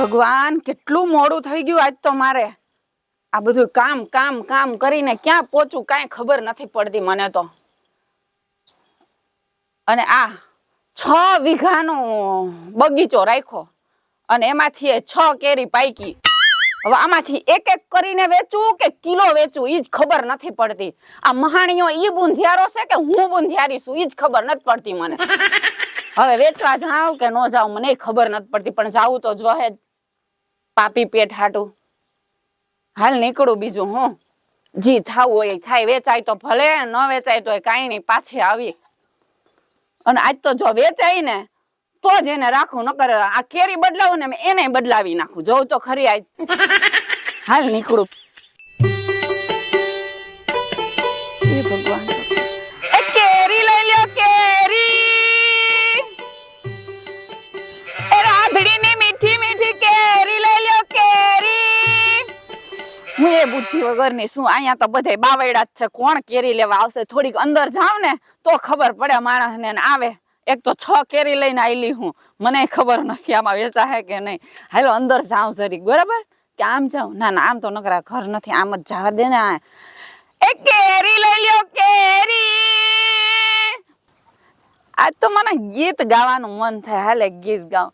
ભગવાન કેટલું મોડું થઈ ગયું આજ તો મારે આ બધું કામ કામ કામ કરીને ક્યાં પહોંચું કાંઈ ખબર નથી પડતી મને તો અને આ 6 વીઘાનો બગીચો રાખ્યો અને એમાંથી 6 કેરી પાકી હવે આમાંથી એક એક કરીને વેચું કે કિલો વેચું ઈ જ ખબર નથી પડતી આ મહાણીઓ ઈ બુંધિયારો છે કે હું બુંધિયારી છું ઈ જ ખબર નથી પડતી મને હવે વેચવા જાઉં કે ન જાઉં મને ખબર નથી પડતી પણ જાવું તો જોહે જ પાપી પેટ હાટું હાલ નીકળું બીજું હું જી થાવું હોય થાય વેચાય તો ભલે ન વેચાય તો કાંઈ નહીં પાછી આવી અને આજ તો જો વેચાય ને તો જ એને રાખું નકર આ કેરી બદલાવું ને એને બદલાવી નાખું જોઉં તો ખરી આજ હાલ નીકળું એ ભગવાન એ કેરી લઈ લ્યો કેરી એ રાધડીની મીઠી મીઠી કેરી લઈ લ્યો કેરી હું એ બુદ્ધિ વગરની શું અહીંયા તો બધે બાવડા જ છે કોણ કેરી લેવા આવશે થોડીક અંદર જાવ ને તો ખબર પડે માણસને આવે એક તો 6 કેરી લઈને આવેલી હું મને ખબર નથી આમાં વેચા હે કે નહીં હાલો અંદર જાઉં જરીક બરાબર કે આમ જાઉં ના ના આમ તો નકરા ઘર નથી આમ જ જવા દે ને એ કેરી લઈ લ્યો કેરી આજ તો મને ગીત ગાવાનું મન થાય હાલે ગીત ગાઉં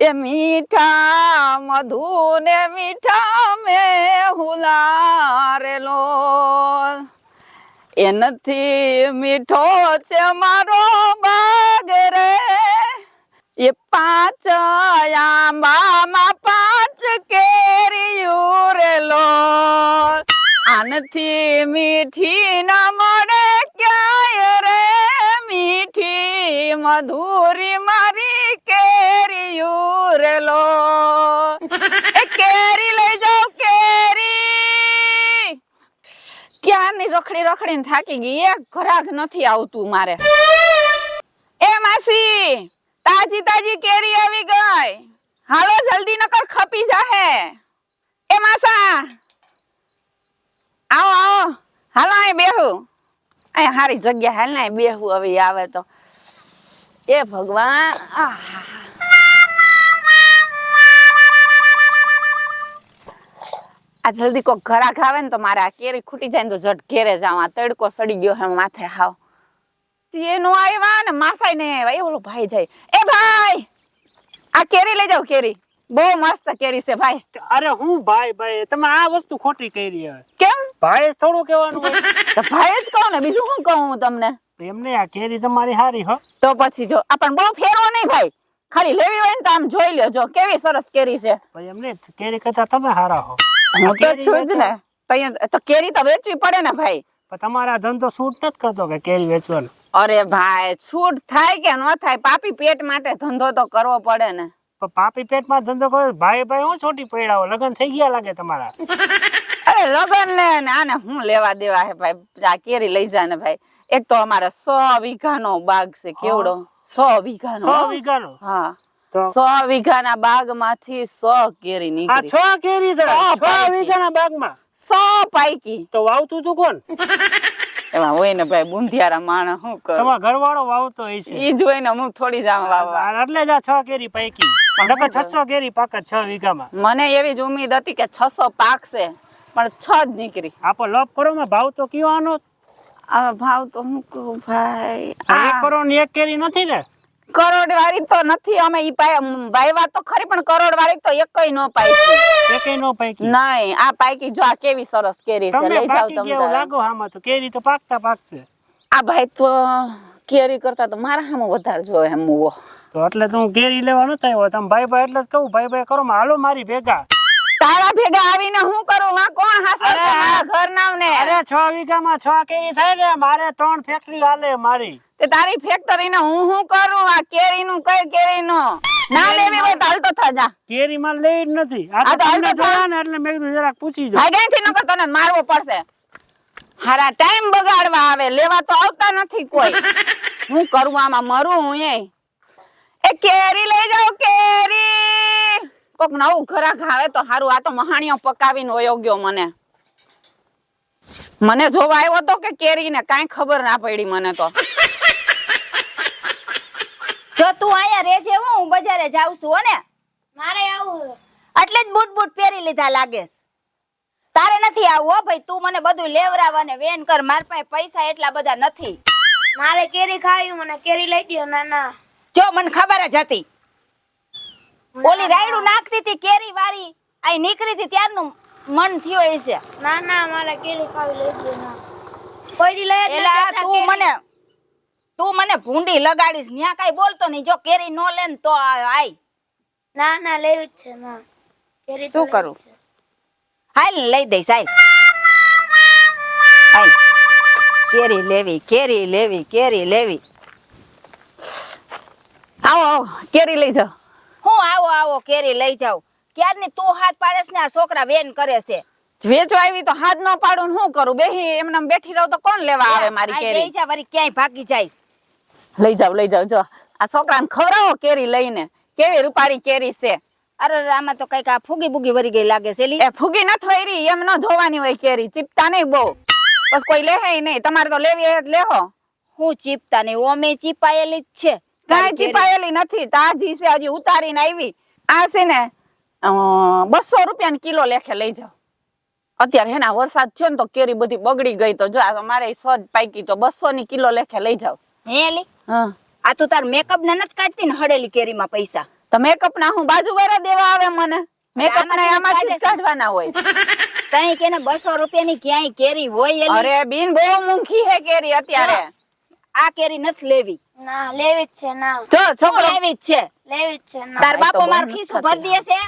એ મીઠા મધુ ને મીઠા મે હુલારેલો એ નથી મીઠો છે મારો બાગ રે એ 5 આંબામાં 5 કેરીયું રેલો આનથી મીઠી ના મળે ક્યાંય રે મીઠી મધુરી મારી કેરીયું રેલો એ કેરી લઈ જાઓ કેરી ક્યારની રખડી રખડીને થાકી ગઈ એક ઘરાક નથી આવતું મારે એ માસી તાજી તાજી કેરી આવી ગઈ હાલો જલ્દી નકર ખપી જાહે એ માસા આવો આવો હાલો અહીં બેહું અહીં હારી જગ્યા હાલ ને બેહું હવે આવે તો એ ભગવાન આ જલ્દી કોક ઘરાક આવે ને તો મારે આ કેરી ખૂટી જાય ને તો જટ ઘેરે જાવ આ તડકો સડી ગયો હે માથે હાવ નો આવ્યા ને માસાઈ ને આવ્યા ઓલો ભાઈ જાય એ ભાઈ આ કેરી લઈ જાવ કેરી બહુ મસ્ત કેરી છે ભાઈ અરે હું ભાઈ ભાઈ તમે આ વસ્તુ ખોટી કરી હવે કેમ ભાઈ થોડું કહેવાનું હોય તો ભાઈ જ કહું ને બીજું શું કહું હું તમને એમને આ કેરી તમારી હારી હો તો પછી જો આપણ બહુ ફેરવો નહીં ભાઈ ખાલી લેવી હોય ને તો આમ જોઈ લ્યો જો કેવી સરસ કેરી છે ભાઈ એમને કેરી કરતા તમે હારા હો હું તો છું જ ને તો કેરી તો વેચવી પડે ને ભાઈ પણ તમારા ધંધો શૂટ નથી કરતો કે કેરી વેચવાનો અરે ભાઈ છૂટ થાય કે ન થાય પાપી પેટ માટે ધંધો તો કરવો પડે ને પણ પાપી પેટમાં ધંધો કરો ભાઈ ભાઈ હું છોટી પડાવો લગન થઈ ગયા લાગે તમારા અરે લગન ને આને હું લેવા દેવા હે ભાઈ આ કેરી લઈ જા ને ભાઈ એક તો અમારે 100 વીઘાનો બાગ છે કેવડો 100 વીઘાનો 100 વીઘાનો હા 100 વીઘાના બાગમાંથી 100 કેરી નીકળી આ 6 કેરી છે 6 વીઘાના બાગમાં 100 પાકી તો વાવતું તું કોણ એમાં હોય ને ભાઈ બુંધિયારા માણસ શું કરે તમારા ઘરવાળો વાવતો હોય છે ઈ જોઈ ને હું થોડી જામ વાવવા એટલે જ આ 6 કેરી પાકી નકર 600 કેરી પાકે 6 વીઘામાં મને એવી જ ઉમ્મીદ હતી કે 600 પાકશે પણ 6 જ નીકળી આપો લપ કરો માં ભાવ તો કયો આનો આ ભાવ તો હું કહું ભાઈ 1 કરોડ ની એક કેરી નથી ને કરોડ વાળી તો નથી અમે ઈ વાયવા તો ખરી પણ કરોડ વાળી તો એકય નો પાકી એકય નો પાકી નહીં આ પાકી જો આ કેવી સરસ કેરી છે લઈ જાવ તમે કેવું લાગો આમાં તો કેરી તો પાકતા પાકશે આ ભાઈ તો કેરી કરતા તો મારા સામે વધારે જોવે એમ મુવો તો એટલે તું કેરી લેવા ન આવ્યો તમે ભાઈ ભાઈ એટલે જ કહું ભાઈ ભાઈ કરો હાલો મારી ભેગા તારા ભેગા આવીને હું કરું માં કોણ હાસર છે મારા ઘર નામ ને અરે 6 વીઘામાં 6 કેરી થાય ને મારે 3 ફેક્ટરી હાલે મારી તે તારી ફેક્ટરી ને હું કરું આ કેરી નું કઈ કેરી નું ના લેવી હોય તો હાલ તો થા જા કેરી માં લઈ જ નથી આ તો તમને જોયા ને એટલે મેં કીધું જરાક પૂછી જો ભાઈ થી નકર તને મારવો પડશે હારા ટાઈમ બગાડવા આવે લેવા તો આવતા નથી કોઈ હું કરું આમાં મરું હું એ કેરી લઈ જાઓ કેરી કોક નવું ઘરાક આવે તો હારું આ તો મહાણીઓ પકાવીને વયો ગયો મને જોવા આવ્યો તો કે કેરી ને કાંઈ ખબર ના પડી મને તો જો તું આયા રેજે હું બજારે જાઉં છું હો ને મારે આવું એટલે જ બૂટ બૂટ પહેરી લીધા લાગેસ. તારે નથી આવું હો ભાઈ, તું મને બધું લેવરાવા ને વેન કર, માર પાસે પૈસા એટલા બધા નથી. મારે કેરી ખાવી, મને કેરી લઈ દ્યો. ના ના જો મને ખબર જ હતી, ઓલી રાયડું નાખતી હતી કેરી વારી, આઈ નીકળી હતી ત્યારનું મન થયો હશે. ના ના મારે કેરી ખાવી, લઈ દ્યો. ના કોઈ દી લઈ જ નથી એલા આપતા તું કેરી. મને ભૂંડી લગાડીશ, ન્યા કાઈ બોલતો નહીં. જો કેરી નો લે ને તો આય. ના ના લેવી જ છે. ના કેરી તો શું લેવી કરું? જ છે. હાલ ને લઈ દઈશ, હાલ હાલ. કેરી લેવી, કેરી લેવી, કેરી લેવી. આવો આવો કેરી લઈ જાઓ. હું આવો આવો કેરી લઈ જાઉં? ક્યારની તું હાથ પાડેસ ને આ છોકરા વેન કરે છે. વેચવા આવી તો હાથ ન પાડું ને શું કરું? બેહી એમને બેઠી રહું તો કોણ લેવા આવે મારી આય કેરી? લઈ જા, વળી ક્યાંય ભાગી જાઈશ. લઈ જાવ જો આ છોકરાને ખવડાવો કેરી લઈને, કેવી રૂપારી કેરી છે. અરે આમાં તો કઈક આ ફૂગી બુગી વરી ગઈ લાગે છે. એ ફૂગી ન થઈ એમ ન જોવાની હોય કેરી, ચીપતા નહીં બહુ, બસ કોઈ લેહે નહીં. તમારે તો લેવી હોય તો લેહો. હું ચીપતા નહીં, ઓમે ચીપાયેલી જ છે. કાંઈ ચીપાયેલી નથી, તાજી છે, હજી ઉતારીને આવી. આ છે ને 200 રૂપિયા કિલો લેખે લઈ જાઓ. અત્યારે હેના વરસાદ થયો ને તો કેરી બધી બગડી ગઈ, તો જો આ મારે સજ પાકી તો 200 ની કિલો લેખે લઈ જાઓ. હે લી, હા આ તું તાર મેકઅપ ના નથી કાઢતી ને હળેલી કેરીમાં પૈસા? તો મેકઅપ ના હું બાજુ વાળા દેવા આવે મને? મેકઅપ ના આમાંથી જ કાઢવાના હોય. કઈ કે 200 રૂપિયાની ક્યાંય કેરી હોય એલી? અરે બીન બહુ મૂંઘી હે કેરી અત્યારે. આ કેરી નથી લેવી. ના લેવી જ છે. ના જો છોકરો લેવી જ છે. લેવી જ છે. ના તાર આ તો બાપો માર બહુ ખીસું નથી. ભરી દે છે.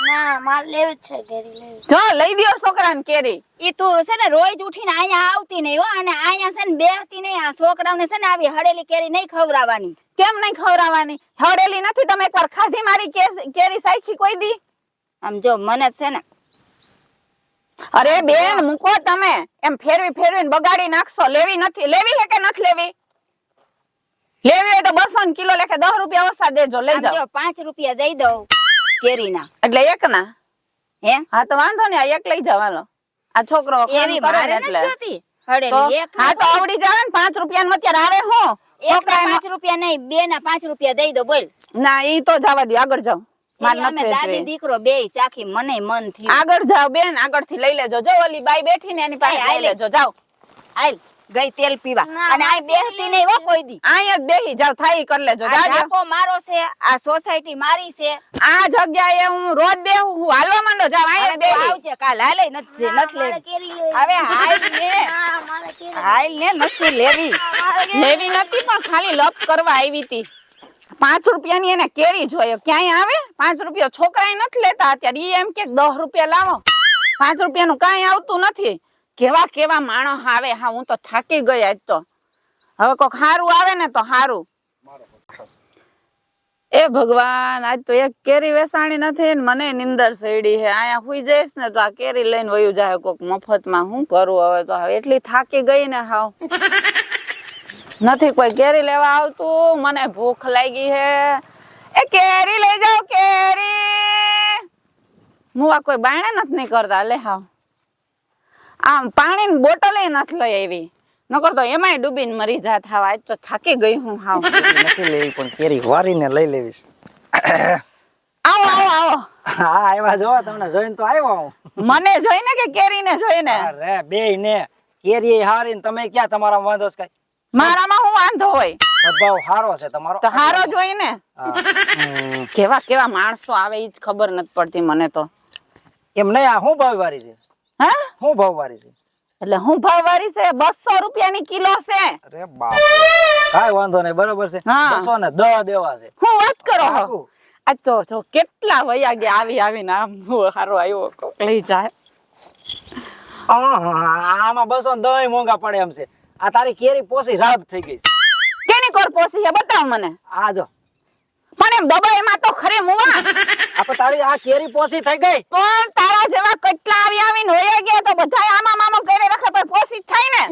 ના મારે લેવી જ છે કેરી, લેવી. જો લઈ દ્યો છોકરાને કેરી. ઈ તું છે ને રોજ ઉઠીને અહીંયા આવતી નહીં હો, અને અહીંયા છે ને બેહતી નહીં. આ છોકરાઓને છે ને આવી હળેલી કેરી નહીં ખવડાવવાની. કેમ નહીં ખવડાવવાની? હળેલી નથી? તમે એકવાર ખાધી મારી કેરી સાઈખી કોઈ દી? આમ જો મને છે ને, અરે બેન મૂકો તમે, એમ ફેરવીને બગાડી નાખશો. લેવી નથી? લેવી હે કે નથી લેવી? લેવી હોય તો 200 ની કિલો લેખે 10 રૂપિયા ઓછા દેજો, લઈ આમ જાઓ. જો 5 રૂપિયા દઈ દઉં કેરીના. એટલે એક ના? હે હા તો વાંધો નહીં, આ એક લઈ જવાનો. આ છોકરો કામ એવી કરે મારે ને નથી એટલે જોતી તો હળેલી. એક હા તો આવડી જાય ને. 5 રૂપિયા અત્યારે આવે હું એકના 5 રૂપિયા નહીં, બે ના 5 રૂપિયા દઈ દો. બોલ. ના ઈ તો જવા દો, આગળ જાઓ. મારે અમે નથી દાદી વેચવી. દીકરો બેય ચાખી, મને મન થયું. આગળ જાઓ બેન, આગળથી લઈ લેજો. જો ઓલી બાઈ બેઠી ને એની પાસે હાય, લઈ લેજો. જાઓ હાલ ગઈ તેલ પીવા. ના, અને આ બેહતી નહીં હો કોઈ દી. અહીંયા જ બેહી જાવ, થાય ઈ કરી લેજો. આ જાજો. ઝાપો મારો છે, આ સોસાયટી મારી છે. આ જગ્યાએ હું રોજ બેહું, હું હાલવા માંડો. જાવ અહીંયા જ હવે તું બેહી. આવજે કાલ. હાલે નથી મારે લેવી. કેરી લેવી. હવે હાલ ને, ના મારે કેરી હાલ ને નથી લેવી. લેવી નથી પણ ખાલી લપ કરવા આવી હતી. 5 રૂપિયાની એને કેરી જોઈએ, ક્યાંય આવે? 5 રૂપિયા છોકરાએ નથી લેતા અત્યારે. ઈ એમ કે 10 રૂપિયા લાવો. 5 રૂપિયાનું કાંઈ આવતું નથી. કેવા માણસ આવે. હા હું તો થાકી ગઈ આજ તો. હવે કોક હારું આવે ને તો હારું. એ ભગવાન, આજ તો એક કેરી વેસાણી નથી ને મને નિંદર સડી હે. અહીંયા હુઈ જઈશ ને તો આ કેરી લઈને વયું જાય કોક મફતમાં. શું કરું હવે? તો હવે એટલી થાકી ગઈ ને હાવ. નથી કોઈ કેરી લેવા આવતું. મને ભૂખ લાગી હે. એ કેરી લઈ જાઓ, કેરી. મુવા કોઈ બાયણે નથી નહીં કરતા. લે હાવ આમ પાણીની બોટલ નથી લઈ આવી, નકર તો એમાંય ડૂબીને મરી જાત. હાવ આજ તો થાકી ગઈ હું હાવ. નથી લેવી પણ કેરી વારીને લઈ લેવી છે. આવો. હા આવ્યા જોવા, તમને જોઈને તો આવ્યો હું. મને જોઈને કે કેરીને જોઈને? અરે બેય ને કેરી હારી ને તમે ક્યાં તમારા વાંધો છે કઈ? મારામાં હું વાંધો હોય? સ્વભાવ હારો છે તમારો. તો હારો જોઈને. હા. કેવા માણસો આવે ઈ જ ખબર નથી પડતી મને તો. એમ નહીં, આ શું ભાવ વારી છે? હા શું ભાવ વારી છે? એટલે હું ભાવ વારી છે? 200 રૂપિયાની કિલો છે. અરે બાપ, કાઈ વાંધો નહીં, બરોબર છે. હા. 210 દેવા છે. હું વાત કરો હો. પાકું. આજ તો જો કેટલા વયા ગયા આવીને. આમ હારો આવ્યો કોક લઈ જાય. આમાં 210 મોંઘા પડે એમ છે. આ તારી કેરી પોસી રાબ થઈ ગઈ છે. કેની કોર પોસી છે બતાવ મને. આ જો પણ એમ દબાઈમાં તો ખરે મુવા. આ તારી આ કેરી પોસી થઈ ગઈ. પણ તારા જેવા કેટલા આવીને હોયા ગયા તો બધાય આમાં કરી રાખે તો પોસી જ થાય ને.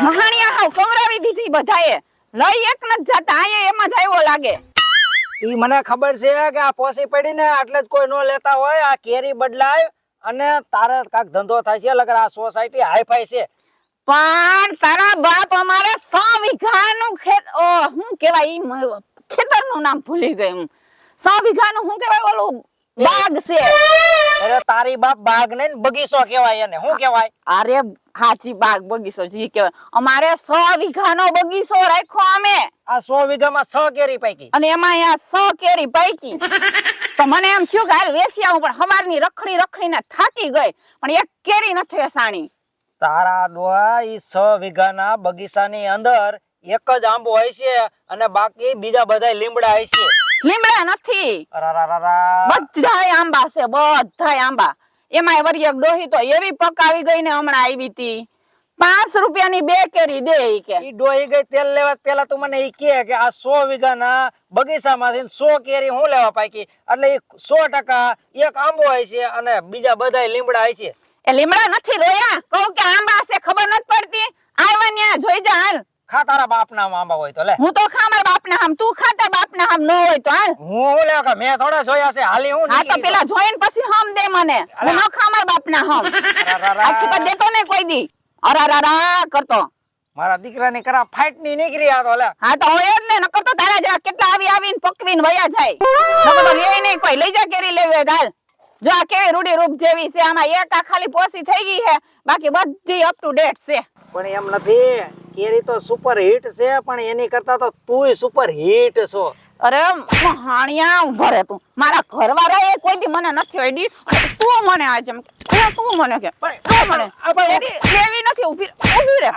મહાણિયા હાવ કવરાવી દીધી બધાએ. લઈ એક ન જતા આયા એમ જ આવ્યો લાગે. ઈ મને ખબર છે કે આ પોસી પડી ને એટલે જ કોઈ નો લેતા હોય. આ કેરી બદલાય અને તારે કાક ધંધો થાય છે. લગર આ સોસાયટી હાઈફાઈ છે. પણ તારા બાપ અમારે 100 વીઘાનું ખેત હું કેવાય ઈ ખેતરનું નામ ભૂલી ગઈ હું. 100 વીઘાનું હું કેવાય ઓલું બાગ છે. અરે તારી બાપ બાગ નહીં ને બગીચો કહેવાય એને. શું કહેવાય? અરે હાચી બાગ બગીચો જી કહેવાય. અમારે 100 વીઘાનો બગીચો રાખ્યો અમે આ 100 વીઘામાં 6 કેરી પાકી. અને એમાં અહીંયા 100 કેરી પાકી. તો મને એમ થયું કે હાલ વેસી આવું, પણ હવારની રખડીને થાકી ગઈ, પણ એક કેરી નથી વેસાણી. તારા ડોહા ઈ 6 વીઘાના બગીચાની અંદર એક જ આંબો હોય છે અને બાકી બીજા બધા લીમડા હોય છે. લીમડા નથી, અરારારારા. બધાય આંબા છે, બધાય આંબા. એમાંય વળી એક ડોહી તો એવી પકાવી ગઈ ને હમણાં આવી હતી, 5 રૂપિયાની 2 કેરી દે ઈ કે. ઈ ડોહી ગઈ તેલ લેવા પેલા તું મને ઈ કહે કે આ 100 વીઘાના બગીચામાંથી 100 કેરી હું લેવા પાકી, એટલે ઈ 100% એક આંબો હોય છે અને બીજા બધાય લીમડા હોય છે. એ લીમડા નથી રોયા, કહું કે આંબા છે, ખબર નથી પડતી. આવ્યા ન્યા જોઈ જા હાલ. ખા તારા બાપના આંબા હોય તો લે. હું તો ખા મારા બાપના હામ, તું ખાતા બાપના હામ ન હોય તો હાલ. હું લેવા કે મેં થોડા જોયા છે હાલી હું હા તો પેલા જોઈને પછી હમ દે મને, હું ન ખા મારા બાપના હમ. આખી પર દેતો ને કોઈ દી અરારારા કરતો. મારા દીકરાની કરા ફાઈટ ની નીકળી આ તો લે. હા તો હું એમ ને નકર તો તારા જેવા કેટલા આવીને પકવીને વયા જાય. નકર તો લે નહીં કોઈ, લઈ જા કેરી લેવી હાલ. જો આ કેવી રૂડી રૂપ જેવી છે, આમાં એક આ ખાલી પોસી થઈ ગઈ છે, બાકી બધી અપ ટુ ડેટ છે. પણ એમ નથી, કેરી તો સુપર હિટ છે, પણ એની કરતા તો તુંય સુપર હિટ છો. અરે મહાણિયા ઉભો રે તું. મારા ઘરવાળા એ કોઈ દી મને નથી ઓઈડી, અને તું મને આજે એમ કે તું મને કે તું મને કેરી લેવી નથી. ઊભી રે.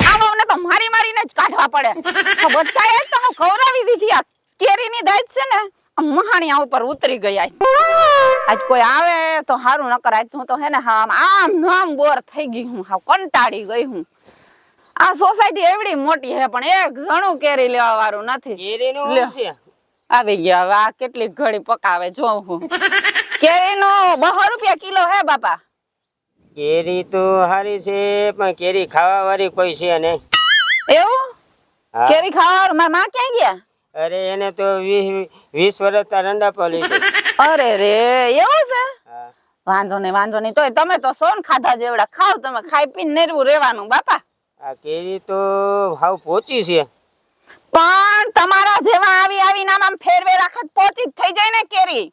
આવો ને તો મારીને જ કાઢવા પડે. તો બધાએ તો હું ખવડાવી દીધી. આ કેરીની દાજ છે ને મહાણિયા ઉપર ઉતરી ગયા. આજ કોઈ આવે તો હારું, નકર આજ હું તો હે ને આમ બોર થઈ ગઈ હું, હાવ કંટાળી ગઈ હું. આ સોસાયટી એવડી મોટી હે પણ એક જણું કેરી લેવા વાળું નથી. લ્યો, આવી ગયા હવે. આ કેટલી ઘડી પકાવે જોઉં હું. કેરીનો 200 રૂપિયા કિલો હે બાપા. કેરી તો સારી છે પણ કેરી ખાવા વાળી કોઈ છે નહીં. એવું? હા. કેરી ખાવા મારા માં ક્યાં ગયા? અરે એને તો 20 વર્ષ રંડા પર લીધું. અરે રે, એવું છે? હા. વાંધો નહીં તોય તમે તો સોન ખાધા જેવડા ખાવ, તમે ખાઈ પીને નેરવું રહેવાનું બાપા. આ કેરી તો હાવ પોચી છે. પણ તમારા જેવા આવીને આમ ફેરવે રાખત પોચી જ થઈ જાય ને કેરી.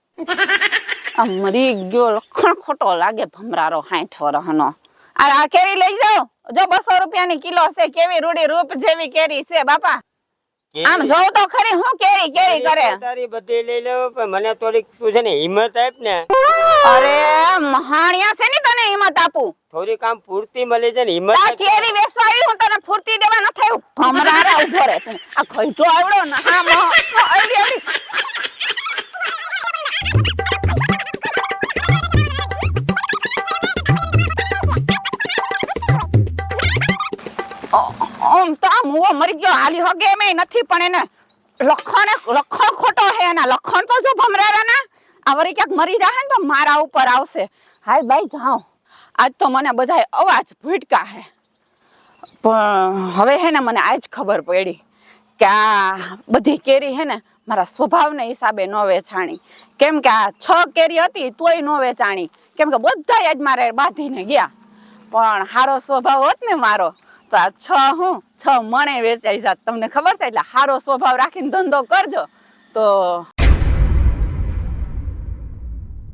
આ મરી ગયો લખણ ખોટો લાગે ભમરારો 60 વર્ષનો. આ કેરી લઈ જાઓ, જો 200 રૂપિયાની કિલો છે. કેવી રૂડી રૂપ જેવી કેરી છે બાપા. આમ જોઉં તો ખરી હું કેરી કરે. તારી બધી લઈ લેવો પણ મને થોડીક તું છે ને હિંમત આપ ને. અરે મહાણિયા છે ને તને હિંમત આપું. થોડીક આમ પૂરતી મળી જાય ને હિંમત આ આપ. કેરી વેચવા આવી હું તને ફૂર્તી દેવા ન થયું. ભમરારા ઉભો રહે તું. આ ખઈતો આવડો ને આવડી. ઓમ તો આમ હું મરી ગયો હાલી હગે એમ નથી, પણ એને લખણ ખોટો હે. એના લખણ તો જો ભમરારાના આ વળી ક્યાંક મરી જાય ને તો મારા ઉપર આવશે. હાય બાઈ જાઓ, આજ તો મને બધાય અવાજ ભૂટકા હે. પણ હવે હે ને મને આજ ખબર પડી કે આ બધી કેરી હે ને મારા સ્વભાવને હિસાબે ન વેચાણી. કેમ કે આ 6 કેરી હતી તોય ન વેચાણી, કેમ કે બધાય આજ મારે બાંધીને ગયા. પણ હારો સ્વભાવ હોત ને મારો તો આ 6 મણે વેચાઈ જાત. તમને ખબર છે, એટલે હારો સ્વભાવ રાખીને ધંધો કરજો તો